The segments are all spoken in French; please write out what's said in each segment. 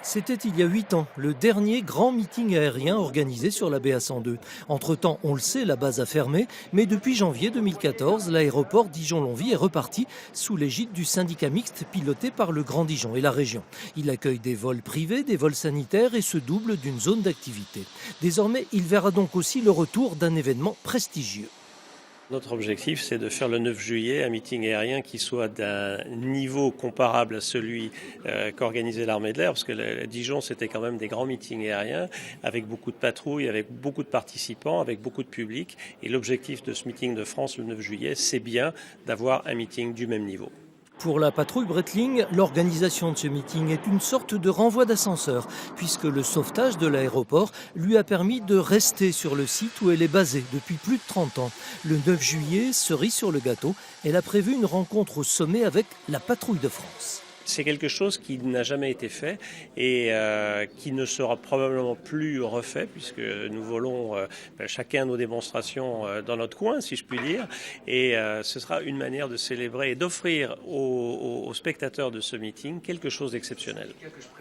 C'était il y a 8 ans, le dernier grand meeting aérien organisé sur la BA102. Entre-temps, on le sait, la base a fermé, mais depuis janvier 2014, l'aéroport Dijon-Longwy est reparti sous l'égide du syndicat mixte piloté par le Grand Dijon et la région. Il accueille des vols privés, des vols sanitaires et se double d'une zone d'activité. Désormais, il verra donc aussi le retour d'un événement prestigieux. Notre objectif, c'est de faire le 9 juillet un meeting aérien qui soit d'un niveau comparable à celui qu'organisait l'armée de l'air, parce que Dijon, c'était quand même des grands meetings aériens, avec beaucoup de patrouilles, avec beaucoup de participants, avec beaucoup de public. Et l'objectif de ce meeting de France le 9 juillet, c'est bien d'avoir un meeting du même niveau. Pour la patrouille Breitling, l'organisation de ce meeting est une sorte de renvoi d'ascenseur, puisque le sauvetage de l'aéroport lui a permis de rester sur le site où elle est basée depuis plus de 30 ans. Le 9 juillet, cerise sur le gâteau, elle a prévu une rencontre au sommet avec la patrouille de France. C'est quelque chose qui n'a jamais été fait et qui ne sera probablement plus refait puisque nous volons chacun nos démonstrations dans notre coin, si je puis dire. Et ce sera une manière de célébrer et d'offrir aux spectateurs de ce meeting quelque chose d'exceptionnel.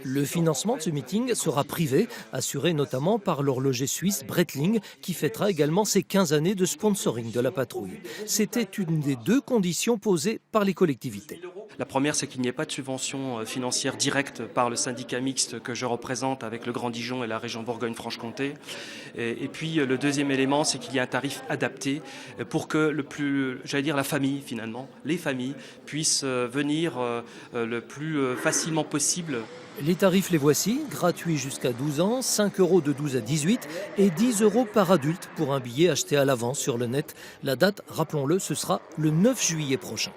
Le financement de ce meeting sera privé, assuré notamment par l'horloger suisse Breitling, qui fêtera également ses 15 années de sponsoring de la patrouille. C'était une des deux conditions posées par les collectivités. La première, c'est qu'il n'y ait pas de subvention financière directe par le syndicat mixte que je représente avec le Grand Dijon et la région Bourgogne-Franche-Comté. Et puis le deuxième élément, c'est qu'il y a un tarif adapté pour que la famille finalement, les familles puissent venir le plus facilement possible. Les tarifs les voici, gratuits jusqu'à 12 ans, 5 € de 12 à 18 et 10 € par adulte pour un billet acheté à l'avance sur le net. La date, rappelons-le, ce sera le 9 juillet prochain.